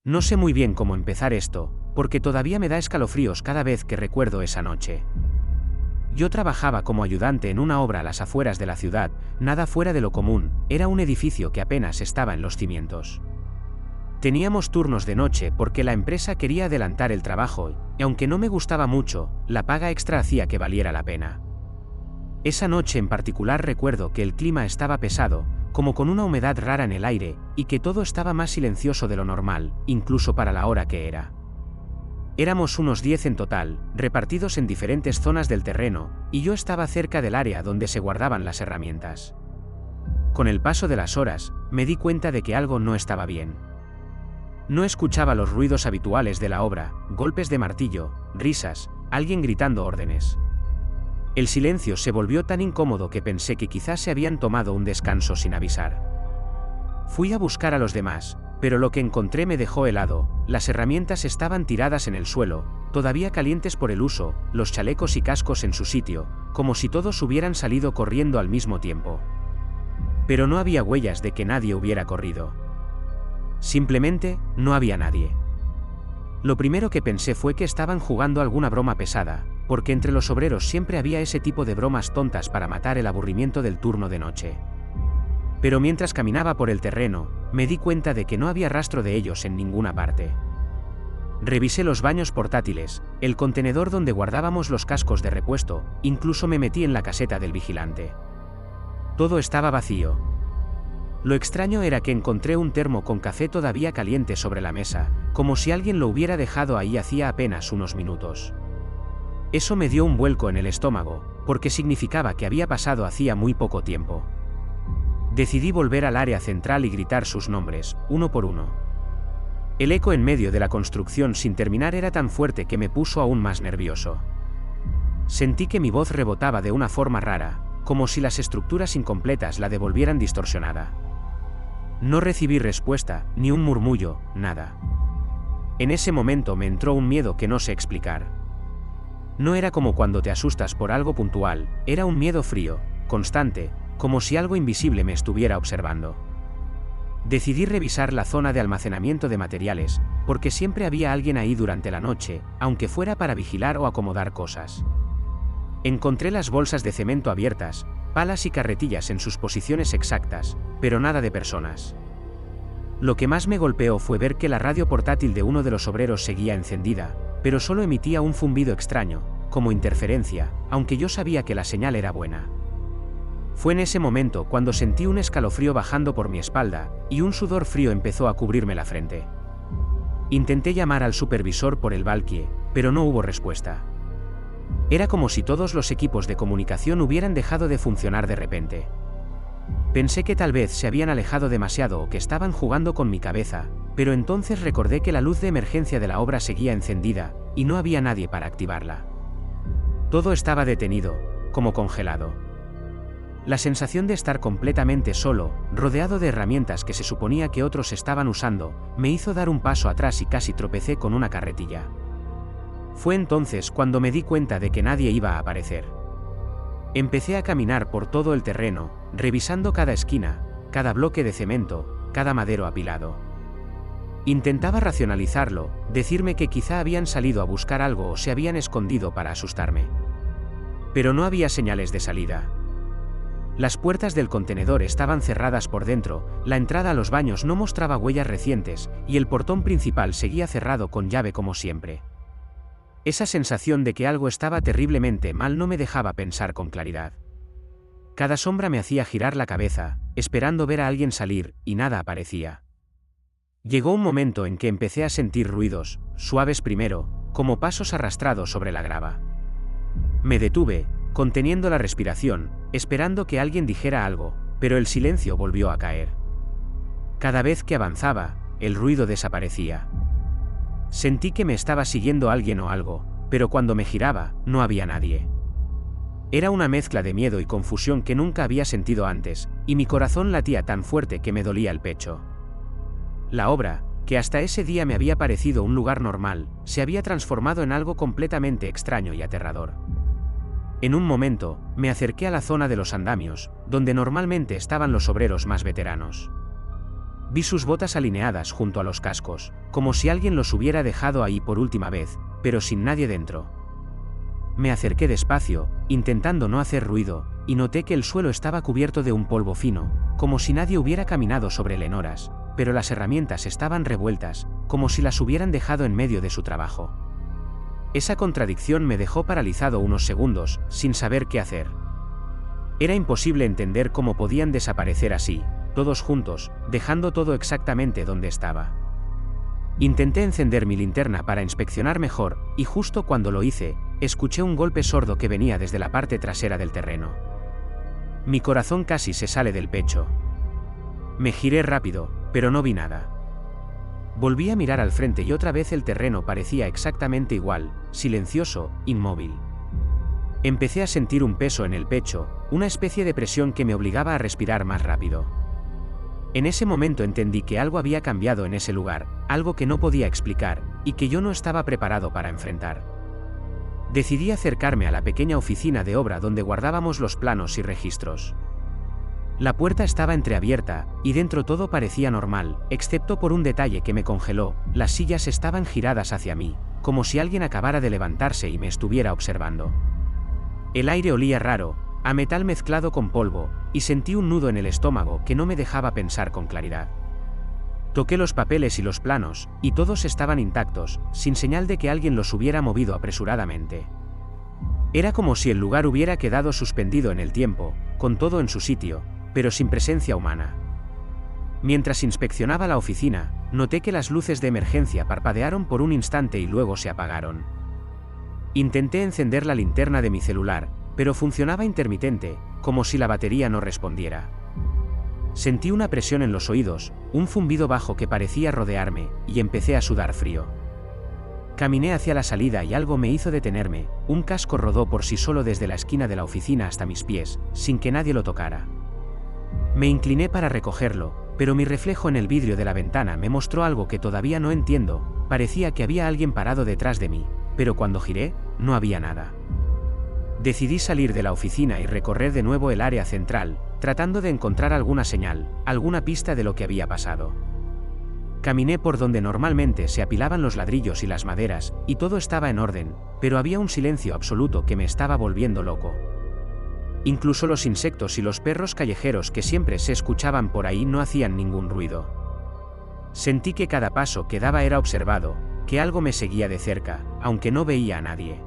No sé muy bien cómo empezar esto, porque todavía me da escalofríos cada vez que recuerdo esa noche. Yo trabajaba como ayudante en una obra a las afueras de la ciudad, nada fuera de lo común, era un edificio que apenas estaba en los cimientos. Teníamos turnos de noche porque la empresa quería adelantar el trabajo, y aunque no me gustaba mucho, la paga extra hacía que valiera la pena. Esa noche en particular recuerdo que el clima estaba pesado, como con una humedad rara en el aire, y que todo estaba más silencioso de lo normal, incluso para la hora que era. Éramos unos 10 en total, repartidos en diferentes zonas del terreno, y yo estaba cerca del área donde se guardaban las herramientas. Con el paso de las horas, me di cuenta de que algo no estaba bien. No escuchaba los ruidos habituales de la obra, golpes de martillo, risas, alguien gritando órdenes. El silencio se volvió tan incómodo que pensé que quizás se habían tomado un descanso sin avisar. Fui a buscar a los demás, pero lo que encontré me dejó helado, las herramientas estaban tiradas en el suelo, todavía calientes por el uso, los chalecos y cascos en su sitio, como si todos hubieran salido corriendo al mismo tiempo. Pero no había huellas de que nadie hubiera corrido. Simplemente, no había nadie. Lo primero que pensé fue que estaban jugando alguna broma pesada, porque entre los obreros siempre había ese tipo de bromas tontas para matar el aburrimiento del turno de noche. Pero mientras caminaba por el terreno, me di cuenta de que no había rastro de ellos en ninguna parte. Revisé los baños portátiles, el contenedor donde guardábamos los cascos de repuesto, incluso me metí en la caseta del vigilante. Todo estaba vacío. Lo extraño era que encontré un termo con café todavía caliente sobre la mesa, como si alguien lo hubiera dejado ahí hacía apenas unos minutos. Eso me dio un vuelco en el estómago, porque significaba que había pasado hacía muy poco tiempo. Decidí volver al área central y gritar sus nombres, uno por uno. El eco en medio de la construcción sin terminar era tan fuerte que me puso aún más nervioso. Sentí que mi voz rebotaba de una forma rara, como si las estructuras incompletas la devolvieran distorsionada. No recibí respuesta, ni un murmullo, nada. En ese momento me entró un miedo que no sé explicar. No era como cuando te asustas por algo puntual, era un miedo frío, constante, como si algo invisible me estuviera observando. Decidí revisar la zona de almacenamiento de materiales, porque siempre había alguien ahí durante la noche, aunque fuera para vigilar o acomodar cosas. Encontré las bolsas de cemento abiertas, palas y carretillas en sus posiciones exactas, pero nada de personas. Lo que más me golpeó fue ver que la radio portátil de uno de los obreros seguía encendida, pero solo emitía un zumbido extraño, como interferencia, aunque yo sabía que la señal era buena. Fue en ese momento cuando sentí un escalofrío bajando por mi espalda, y un sudor frío empezó a cubrirme la frente. Intenté llamar al supervisor por el Valkyrie, pero no hubo respuesta. Era como si todos los equipos de comunicación hubieran dejado de funcionar de repente. Pensé que tal vez se habían alejado demasiado o que estaban jugando con mi cabeza, pero entonces recordé que la luz de emergencia de la obra seguía encendida, y no había nadie para activarla. Todo estaba detenido, como congelado. La sensación de estar completamente solo, rodeado de herramientas que se suponía que otros estaban usando, me hizo dar un paso atrás y casi tropecé con una carretilla. Fue entonces cuando me di cuenta de que nadie iba a aparecer. Empecé a caminar por todo el terreno, revisando cada esquina, cada bloque de cemento, cada madero apilado. Intentaba racionalizarlo, decirme que quizá habían salido a buscar algo o se habían escondido para asustarme. Pero no había señales de salida. Las puertas del contenedor estaban cerradas por dentro, la entrada a los baños no mostraba huellas recientes, y el portón principal seguía cerrado con llave como siempre. Esa sensación de que algo estaba terriblemente mal no me dejaba pensar con claridad. Cada sombra me hacía girar la cabeza, esperando ver a alguien salir, y nada aparecía. Llegó un momento en que empecé a sentir ruidos, suaves primero, como pasos arrastrados sobre la grava. Me detuve, conteniendo la respiración, esperando que alguien dijera algo, pero el silencio volvió a caer. Cada vez que avanzaba, el ruido desaparecía. Sentí que me estaba siguiendo alguien o algo, pero cuando me giraba, no había nadie. Era una mezcla de miedo y confusión que nunca había sentido antes, y mi corazón latía tan fuerte que me dolía el pecho. La obra, que hasta ese día me había parecido un lugar normal, se había transformado en algo completamente extraño y aterrador. En un momento, me acerqué a la zona de los andamios, donde normalmente estaban los obreros más veteranos. Vi sus botas alineadas junto a los cascos, como si alguien los hubiera dejado ahí por última vez, pero sin nadie dentro. Me acerqué despacio, intentando no hacer ruido, y noté que el suelo estaba cubierto de un polvo fino, como si nadie hubiera caminado sobre él en horas, pero las herramientas estaban revueltas, como si las hubieran dejado en medio de su trabajo. Esa contradicción me dejó paralizado unos segundos, sin saber qué hacer. Era imposible entender cómo podían desaparecer así, todos juntos, dejando todo exactamente donde estaba. Intenté encender mi linterna para inspeccionar mejor, y justo cuando lo hice, escuché un golpe sordo que venía desde la parte trasera del terreno. Mi corazón casi se sale del pecho. Me giré rápido, pero no vi nada. Volví a mirar al frente y otra vez el terreno parecía exactamente igual, silencioso, inmóvil. Empecé a sentir un peso en el pecho, una especie de presión que me obligaba a respirar más rápido. En ese momento entendí que algo había cambiado en ese lugar, algo que no podía explicar, y que yo no estaba preparado para enfrentar. Decidí acercarme a la pequeña oficina de obra donde guardábamos los planos y registros. La puerta estaba entreabierta, y dentro todo parecía normal, excepto por un detalle que me congeló: las sillas estaban giradas hacia mí, como si alguien acabara de levantarse y me estuviera observando. El aire olía raro, a metal mezclado con polvo, y sentí un nudo en el estómago que no me dejaba pensar con claridad. Toqué los papeles y los planos, y todos estaban intactos, sin señal de que alguien los hubiera movido apresuradamente. Era como si el lugar hubiera quedado suspendido en el tiempo, con todo en su sitio, pero sin presencia humana. Mientras inspeccionaba la oficina, noté que las luces de emergencia parpadearon por un instante y luego se apagaron. Intenté encender la linterna de mi celular, pero funcionaba intermitente, como si la batería no respondiera. Sentí una presión en los oídos, un zumbido bajo que parecía rodearme, y empecé a sudar frío. Caminé hacia la salida y algo me hizo detenerme. Un casco rodó por sí solo desde la esquina de la oficina hasta mis pies, sin que nadie lo tocara. Me incliné para recogerlo, pero mi reflejo en el vidrio de la ventana me mostró algo que todavía no entiendo. Parecía que había alguien parado detrás de mí, pero cuando giré, no había nada. Decidí salir de la oficina y recorrer de nuevo el área central, tratando de encontrar alguna señal, alguna pista de lo que había pasado. Caminé por donde normalmente se apilaban los ladrillos y las maderas, y todo estaba en orden, pero había un silencio absoluto que me estaba volviendo loco. Incluso los insectos y los perros callejeros que siempre se escuchaban por ahí no hacían ningún ruido. Sentí que cada paso que daba era observado, que algo me seguía de cerca, aunque no veía a nadie.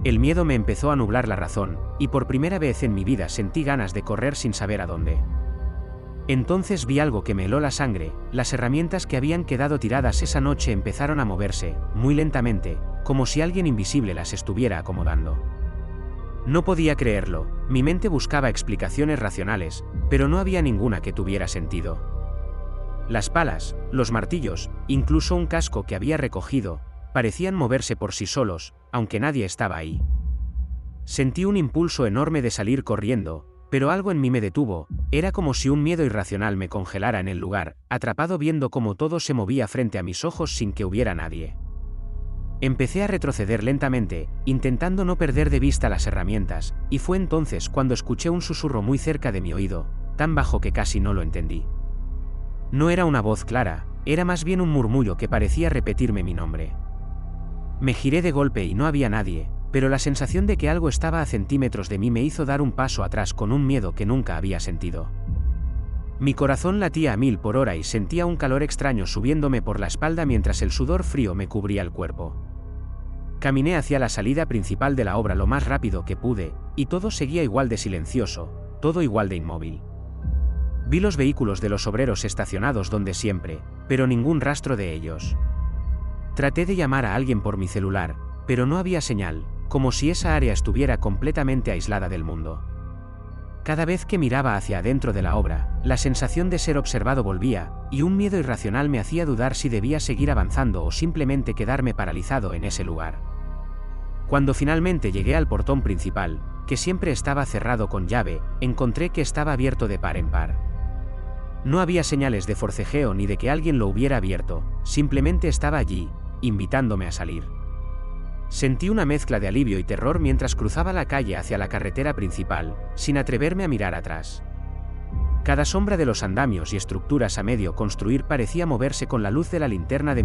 El miedo me empezó a nublar la razón, y por primera vez en mi vida sentí ganas de correr sin saber a dónde. Entonces vi algo que me heló la sangre. Las herramientas que habían quedado tiradas esa noche empezaron a moverse, muy lentamente, como si alguien invisible las estuviera acomodando. No podía creerlo, mi mente buscaba explicaciones racionales, pero no había ninguna que tuviera sentido. Las palas, los martillos, incluso un casco que había recogido, parecían moverse por sí solos, aunque nadie estaba ahí. Sentí un impulso enorme de salir corriendo, pero algo en mí me detuvo. Era como si un miedo irracional me congelara en el lugar, atrapado viendo cómo todo se movía frente a mis ojos sin que hubiera nadie. Empecé a retroceder lentamente, intentando no perder de vista las herramientas, y fue entonces cuando escuché un susurro muy cerca de mi oído, tan bajo que casi no lo entendí. No era una voz clara, era más bien un murmullo que parecía repetirme mi nombre. Me giré de golpe y no había nadie, pero la sensación de que algo estaba a centímetros de mí me hizo dar un paso atrás con un miedo que nunca había sentido. Mi corazón latía a 1000 por hora y sentía un calor extraño subiéndome por la espalda mientras el sudor frío me cubría el cuerpo. Caminé hacia la salida principal de la obra lo más rápido que pude, y todo seguía igual de silencioso, todo igual de inmóvil. Vi los vehículos de los obreros estacionados donde siempre, pero ningún rastro de ellos. Traté de llamar a alguien por mi celular, pero no había señal, como si esa área estuviera completamente aislada del mundo. Cada vez que miraba hacia adentro de la obra, la sensación de ser observado volvía, y un miedo irracional me hacía dudar si debía seguir avanzando o simplemente quedarme paralizado en ese lugar. Cuando finalmente llegué al portón principal, que siempre estaba cerrado con llave, encontré que estaba abierto de par en par. No había señales de forcejeo ni de que alguien lo hubiera abierto, simplemente estaba allí, invitándome a salir. Sentí una mezcla de alivio y terror mientras cruzaba la calle hacia la carretera principal, sin atreverme a mirar atrás. Cada sombra de los andamios y estructuras a medio construir parecía moverse con la luz de la linterna de mi